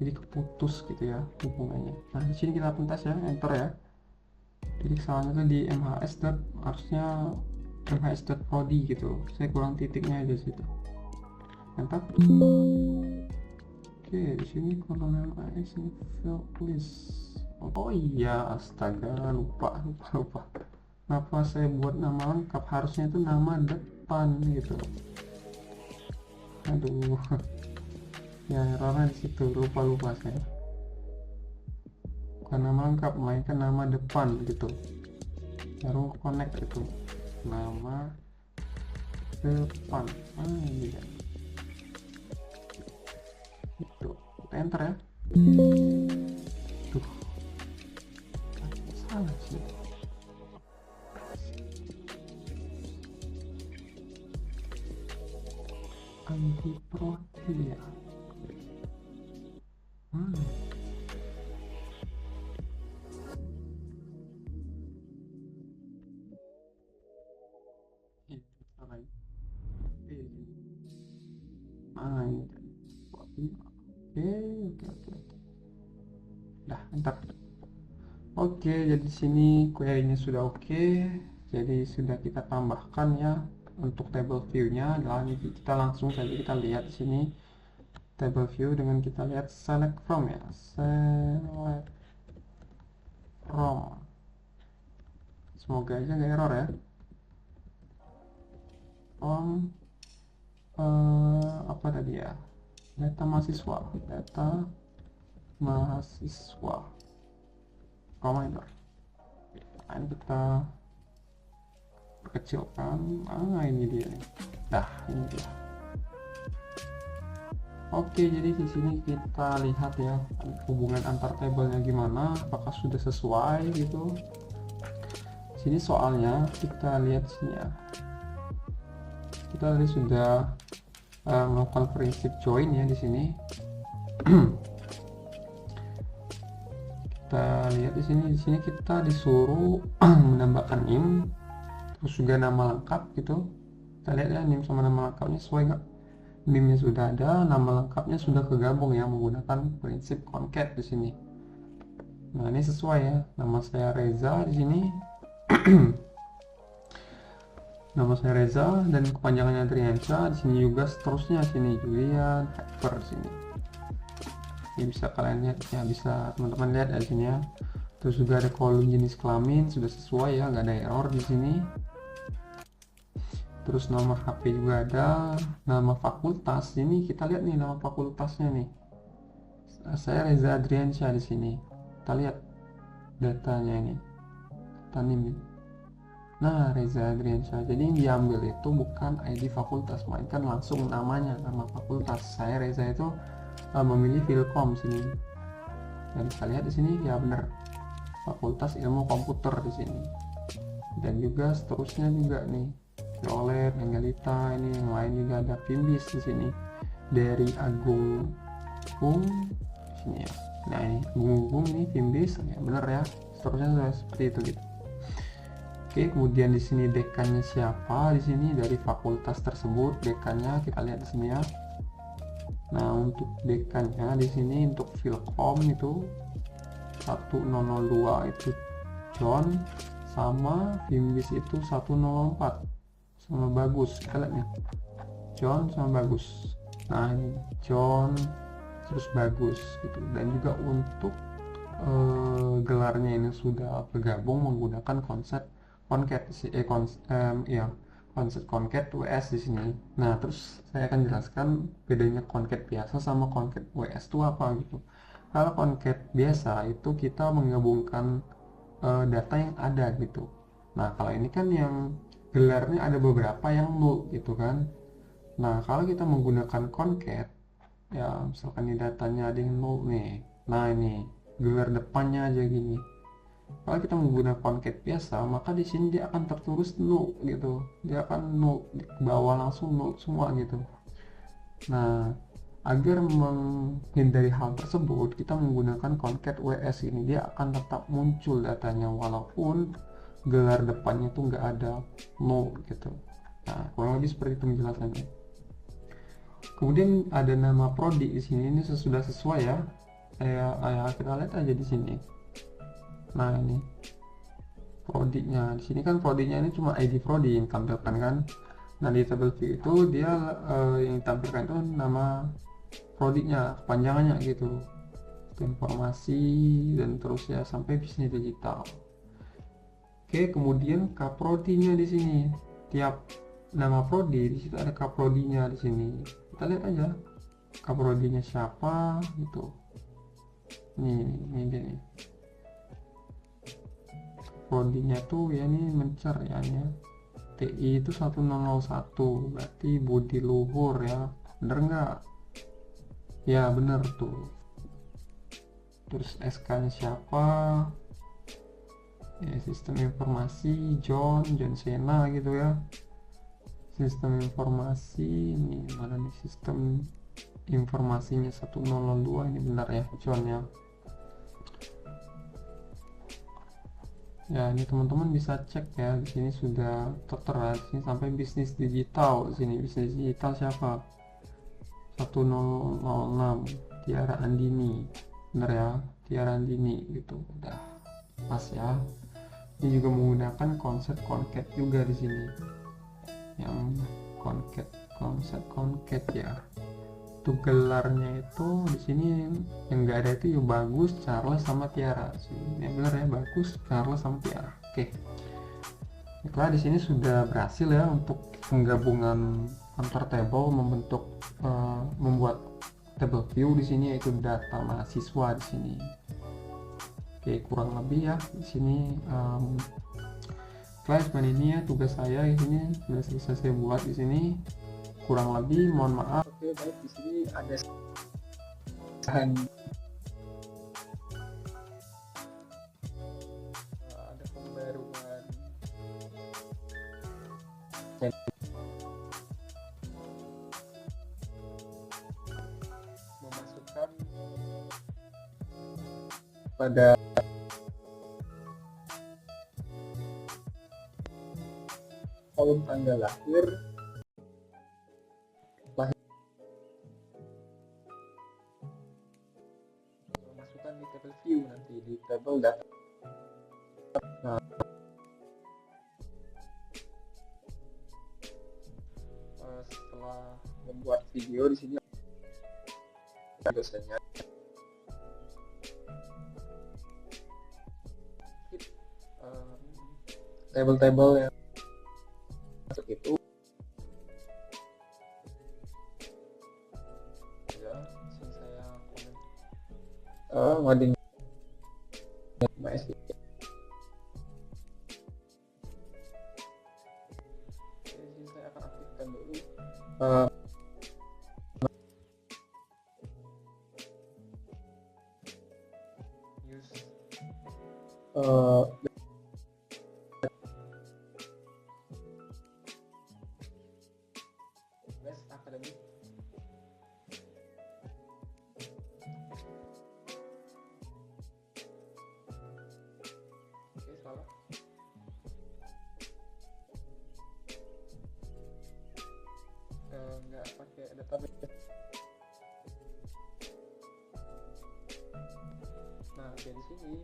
jadi keputus gitu ya hubungannya. Nah, di sini kita pentas ya, enter ya. Jadi kesalahannya itu di MHS harusnya MHS.prodi gitu, saya kurang titiknya aja situ, enter. Oke, di sini kalau MHS ini fill list. Oh iya, astaga, lupa. Kenapa saya buat nama lengkap, harusnya itu nama depan gitu. Aduh, ya errornya di situ, lupa saya. Bukan nama lengkap, melainkan nama depan gitu, baru connect itu nama depan. Ini ya, itu kita enter ya. Tuh, salah sih. Anti prodi ya. Oke. Dah, entar. Oke, jadi di sini query-nya sudah oke. Jadi sudah kita tambahkan ya untuk table view-nya. Kita langsung saja kita lihat di sini table view dengan kita lihat select from ya. Select from. Semoga aja nggak error ya. From apa tadi ya? Data mahasiswa. Enter. Nah, ini kita perkecilkan. Ini dia nih. Ini dia. Oke, jadi di sini kita lihat ya hubungan antar tabelnya gimana, apakah sudah sesuai gitu. Sini soalnya kita lihat sini ya. Kita tadi sudah melakukan prinsip join ya di sini. Kita lihat di sini kita disuruh menambahkan NIM, terus juga nama lengkap gitu. Kita lihat ya NIM sama nama lengkapnya sesuai nggak. NIM-nya sudah ada, nama lengkapnya sudah kegabung ya menggunakan prinsip concat di sini. Nah, ini sesuai ya. Nama saya Reza di sini. Nama saya Reza dan kepanjangannya Adriansyah. Di sini juga seterusnya, sini Julian Hyper di sini. Ini bisa kalian lihat ya, bisa teman-teman lihat di sini ya. Terus juga ada kolom jenis kelamin, sudah sesuai ya, nggak ada error di sini. Terus nama HP juga ada, nama fakultas. Ini kita lihat nih nama fakultasnya nih. Saya Reza Adriansyah di sini. Kita lihat datanya ini. Tanim. Nah, Reza Adriansyah. Jadi yang diambil itu bukan ID fakultas, melainkan langsung namanya, nama fakultas. Saya Reza itu memilih Filkom sini. Dan kita lihat di sini ya benar. Fakultas Ilmu Komputer di sini. Dan juga seterusnya juga nih. Violet, Anggelita, ini yang lain juga ada Fimbis di sini. Dari Agung Bung sini ya. Nah, ini Agung ini Fimbis ya benar ya. Seterusnya sudah seperti itu gitu. Oke, kemudian di sini dekannya siapa? Di sini dari fakultas tersebut dekannya kita lihat di sini ya. Nah, untuk dekannya di sini untuk Filkom itu 1002 itu John, sama Fimbis itu 104 sama Bagus. Kita lihat nih, John sama Bagus. Nah, ini John terus Bagus gitu. Dan juga untuk gelarnya ini sudah bergabung menggunakan konsep Concat konsep Concat WS di sini. Nah, terus saya akan jelaskan bedanya Concat biasa sama Concat WS itu apa gitu. Kalau Concat biasa itu kita menggabungkan data yang ada gitu. Nah, kalau ini kan yang gelarnya ada beberapa yang null gitu kan. Nah, kalau kita menggunakan Concat ya, misalkan ini datanya ada yang null nih. Nah, ini gelar depannya aja gini. Kalau kita menggunakan concat biasa, maka di sini dia akan tertulis null gitu. Dia akan null di bawah langsung null semua gitu. Nah, agar menghindari hal tersebut, kita menggunakan concat WS ini. Dia akan tetap muncul datanya walaupun gelar depannya itu nggak ada null gitu. Nah, kurang lebih seperti itu penjelasannya. Kemudian ada nama prodi di sini. Ini sudah sesuai ya. Kita lihat aja di sini. Nah, ini prodinya. Di sini kan prodinya ini cuma ID prodi yang tampilkan kan. Nah, di tabel view itu dia yang ditampilkan itu nama prodinya, kepanjangannya gitu. Itu informasi dan terus ya sampai bisnis digital. Oke, kemudian kaprodinya di sini. Tiap nama prodi di situ ada kaprodinya di sini. Kita lihat aja kaprodinya siapa gitu. Ini dia nih. Prodinya tuh ya ini mencer ya ini ya. TI itu 1001 berarti Budi Luhur ya, bener nggak? Ya bener tuh. Terus SK nya siapa ya, sistem informasi John Sena gitu ya. Sistem informasi ini mana nih, sistem informasinya 1002 ini benar ya John ya. Ya, ini teman-teman bisa cek ya, di sini sudah tertera di sini sampai bisnis digital. Di sini bisnis digital siapa? 1006 Tiara Andini. Bener ya, Tiara Andini gitu. Udah pas ya. Ini juga menggunakan konsep concat juga di sini. Yang konsep concat ya. Itu gelarnya itu di sini yang enggak ada itu ya Bagus, Charles sama Tiara sih. Ya benar ya, Bagus, Charles sama Tiara. Oke. Baiklah, di sini sudah berhasil ya untuk penggabungan antar table membuat table view di sini, yaitu data mahasiswa di sini. Oke, kurang lebih ya di sini kelas ini ya tugas saya di sini sudah selesai saya buat di sini. Kurang lebih mohon maaf. Oke, baik, di sini ada pembaruan memasukkan pada kolom tanggal lahir masukkan di table view, nanti di table data. Nah, setelah membuat video di sini biasanya tabel-tabel yang masuk itu ya, sini saya komen ngoding MySQL. Jadi saya akan aktifkan dulu use Best Academy. Oke, salah. Nggak pakai database. Nah, dari sini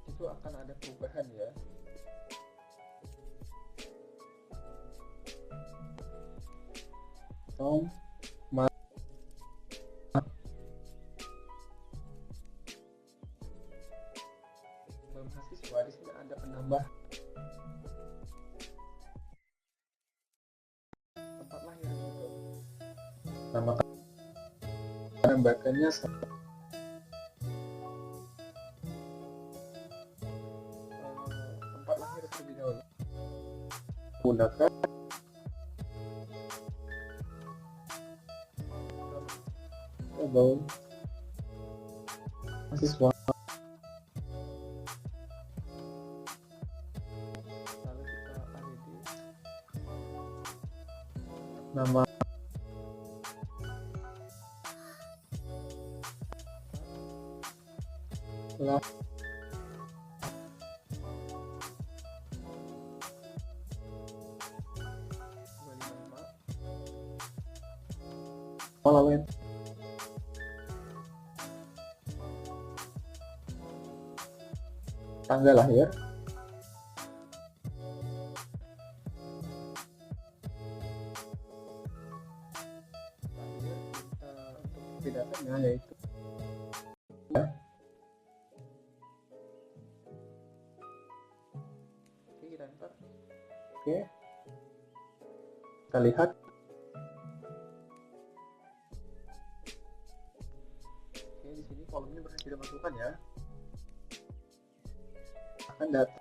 itu akan ada perubahan ya. Tom mahasiswa di sini ada penambah tempat lahir gitu. Nama menambahkannya tempat lahir terlebih dahulu. Gunakan about mahasiswa. Lalu kita add nama lah lalu tanggal lahir, bedakannya yaitu ya. Oke, kita enter. Oke, kita lihat. Oke, di sini kolomnya berhasil dimasukkan ya. Akan data.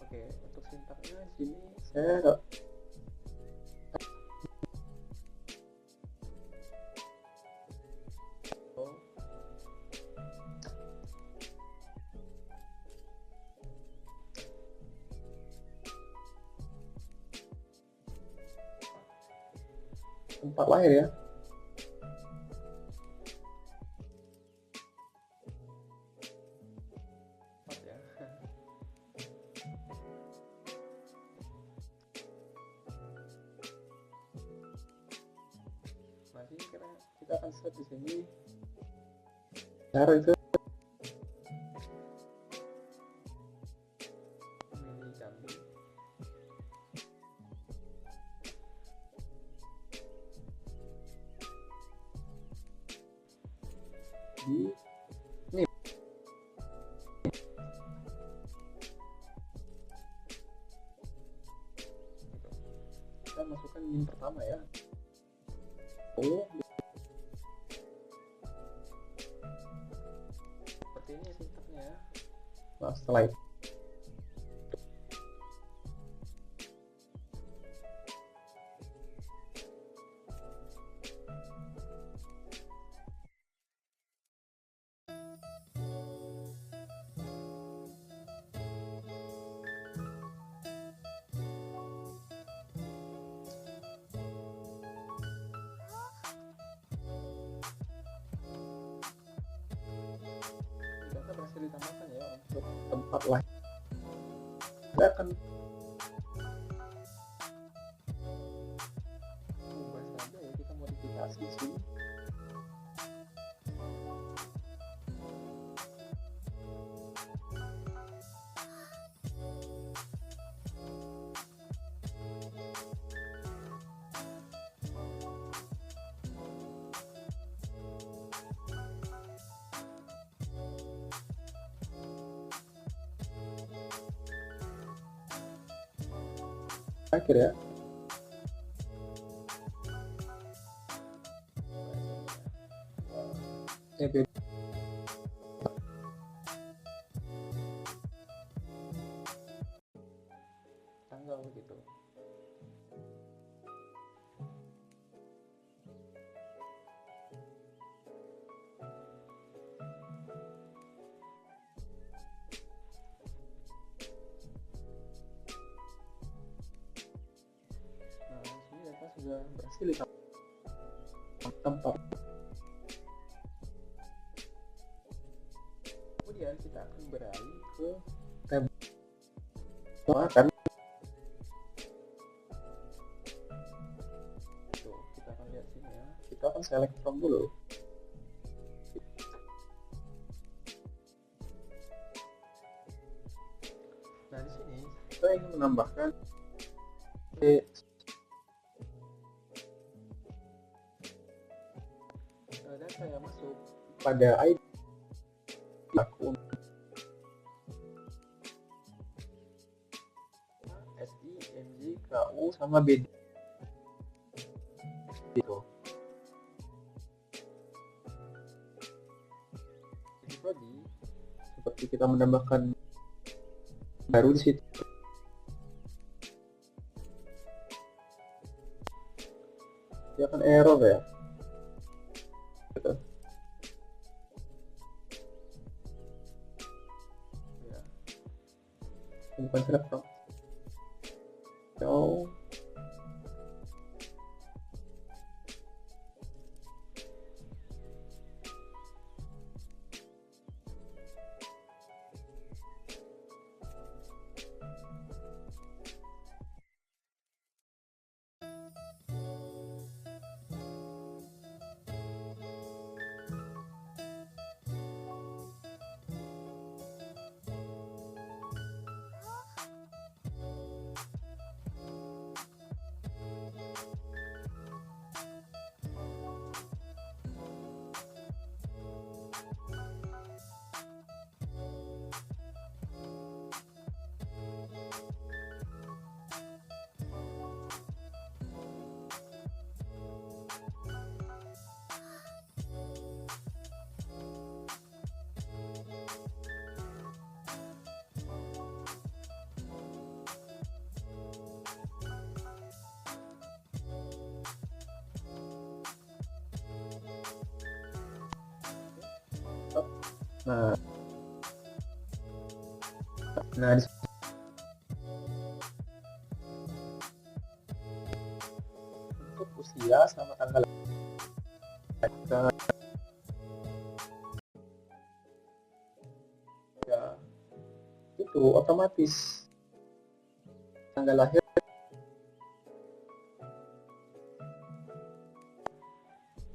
Oke, untuk sintaknya di sini saya tempat lahir ya. Nanti kita akan set di sini. Cara itu milih Jambi. Di ini kita masukkan NIM pertama ya. Oh, seperti ini sintaknya. Nah, setelah itu berhasil ditambahkan ya untuk tempat lahir. Kita akan ubah saja ya, kita modifikasi di sini. akhir ya. Tanggal gitu. Nah, sini data sudah berhasil ditempatkan. Kemudian kita akan beralih ke tab akan kita akan lihat sini ya. Kita akan select from dulu. Nah, di sini kita ingin menambahkan data yang masuk pada ID akun SI, NJ, KU sama BD gitu. Jadi seperti kita menambahkan baru di situ. Dia akan error ya. Gitu. Ya. Bukan select from. No. Nah, untuk usia sama tanggal ya, itu otomatis tanggal lahir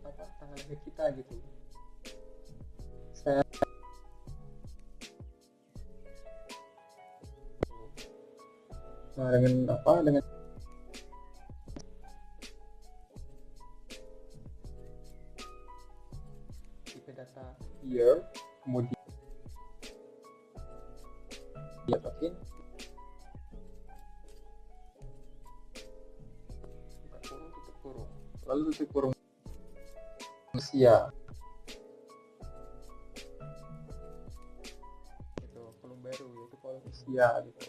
tanggal lahir kita gitu. Saya nah dengan tipe data year, kemudian dia pakai tutup kurung, lalu tutup kurung usia itu kolom baru yaitu kolom usia gitu,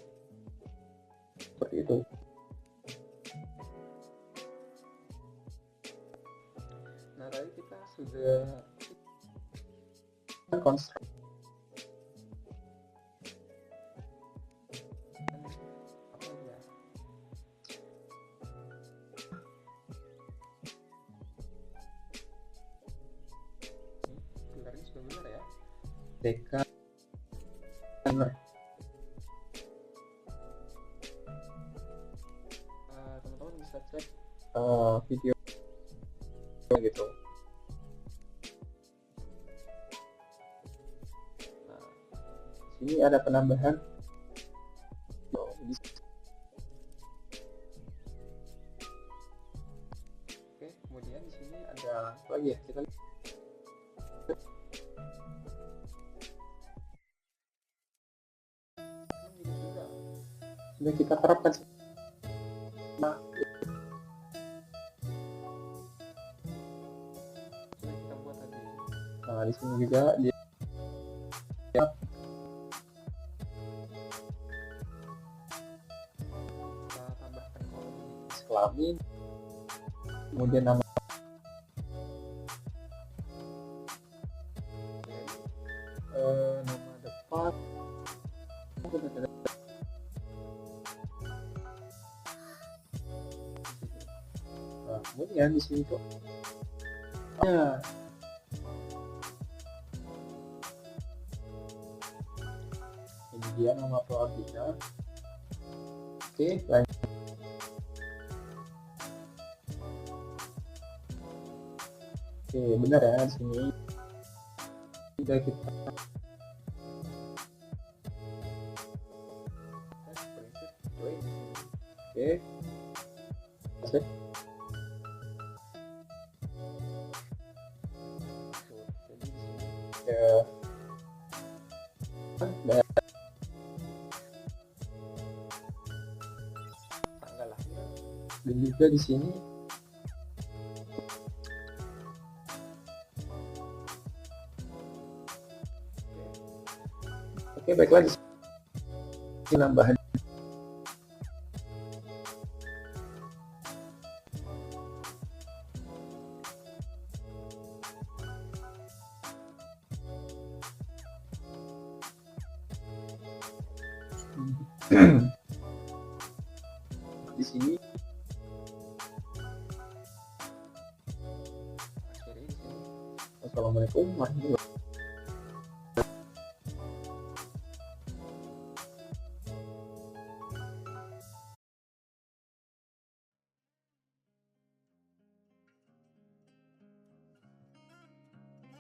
seperti itu. Nah, tadi kita sudah konstruk apa ya, ini sudah benar ya, TK benar. Teman-teman bisa cek video gitu. Nah, sini ada penambahan. Oke, kemudian di sini ada apa lagi ya, kita sudah kita terapkan. di sini juga dia tambahkan kolom jenis kelamin, kemudian nama nama depan. Nah, kemudian di sini tuh ya ini dia nama pelatihnya. Oke, lanjut. Oke, benar ya di sini sudah kita oke. Oke. Ya. Nah, tanggal lahir dan juga di sini oke, baiklah di sini nambahan di sini. Assalamualaikum warahmatullahi wabarakatuh.